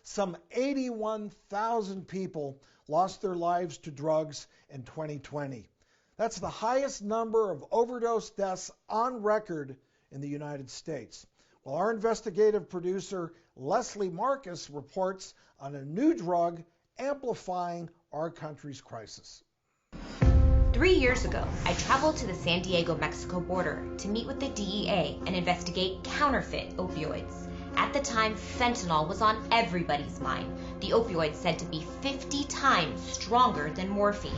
some 81,000 people lost their lives to drugs in 2020. That's the highest number of overdose deaths on record in the United States. Well, our investigative producer, Leslie Marcus, reports on a new drug amplifying our country's crisis. 3 years ago, I traveled to the San Diego-Mexico border to meet with the DEA and investigate counterfeit opioids. At the time, fentanyl was on everybody's mind. The opioid said to be 50 times stronger than morphine.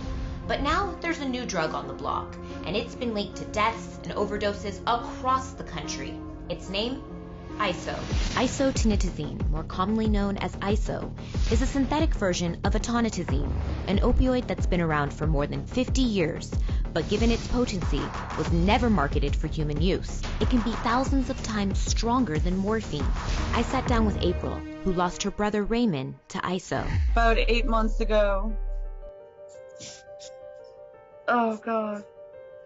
But now there's a new drug on the block, and it's been linked to deaths and overdoses across the country. Its name? ISO. Isotonitazene, more commonly known as ISO, is a synthetic version of atonitazene, an opioid that's been around for more than 50 years, but given its potency, was never marketed for human use. It can be thousands of times stronger than morphine. I sat down with April, who lost her brother Raymond to ISO. About 8 months ago. Oh God,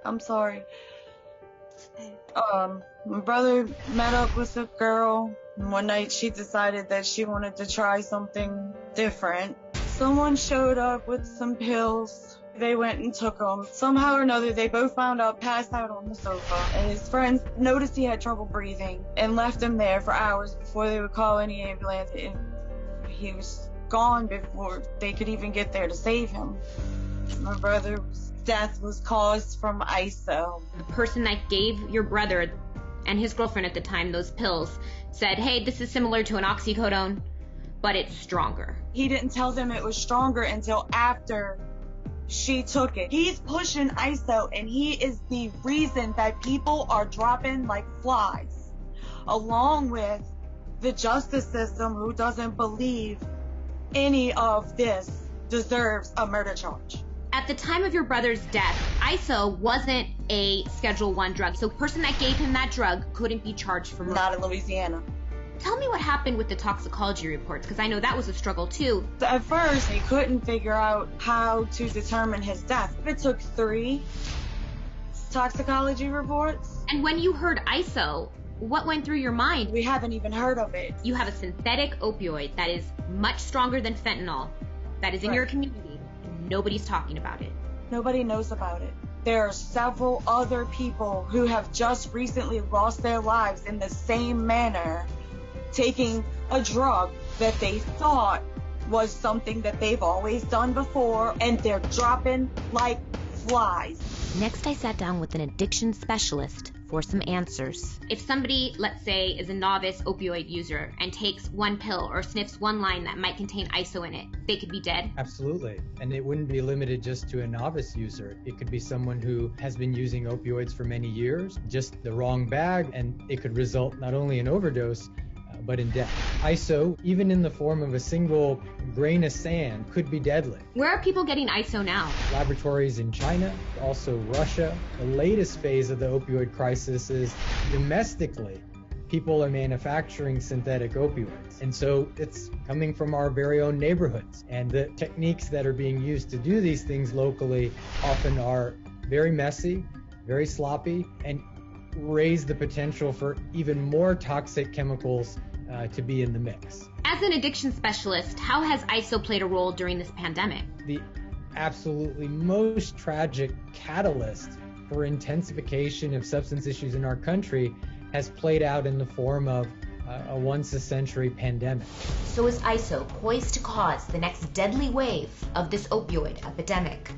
I'm sorry. My brother met up with a girl, and one night she decided that she wanted to try something different. Someone showed up with some pills. They went and took them. Somehow or another, they both found out, passed out on the sofa, and his friends noticed he had trouble breathing and left him there for hours before they would call any ambulance, and he was gone before they could even get there to save him. My brother's death was caused from ISO. The person that gave your brother and his girlfriend at the time those pills said, hey, this is similar to an oxycodone, but it's stronger. He didn't tell them it was stronger until after she took it. He's pushing ISO, and he is the reason that people are dropping like flies, along with the justice system, who doesn't believe any of this deserves a murder charge. At the time of your brother's death, ISO wasn't a Schedule I drug, so the person that gave him that drug couldn't be charged for murder. Not in Louisiana. Tell me what happened with the toxicology reports, because I know that was a struggle too. At first, they couldn't figure out how to determine his death. It took 3 toxicology reports. And when you heard ISO, what went through your mind? We haven't even heard of it. You have a synthetic opioid that is much stronger than fentanyl, that is in your community. Nobody's talking about it. Nobody knows about it. There are several other people who have just recently lost their lives in the same manner, taking a drug that they thought was something that they've always done before, and they're dropping like flies. Next, I sat down with an addiction specialist for some answers. If somebody, let's say, is a novice opioid user and takes one pill or sniffs one line that might contain ISO in it, they could be dead? Absolutely. And it wouldn't be limited just to a novice user. It could be someone who has been using opioids for many years, just the wrong bag, and it could result not only in overdose, but in death. ISO, even in the form of a single grain of sand, could be deadly. Where are people getting ISO now? Laboratories in China, also Russia. The latest phase of the opioid crisis is domestically, people are manufacturing synthetic opioids. And so it's coming from our very own neighborhoods. And the techniques that are being used to do these things locally often are very messy, very sloppy, and raise the potential for even more toxic chemicals to be in the mix. As an addiction specialist, how has ISO played a role during this pandemic? The absolutely most tragic catalyst for intensification of substance issues in our country has played out in the form of a once-a-century pandemic. So is ISO poised to cause the next deadly wave of this opioid epidemic?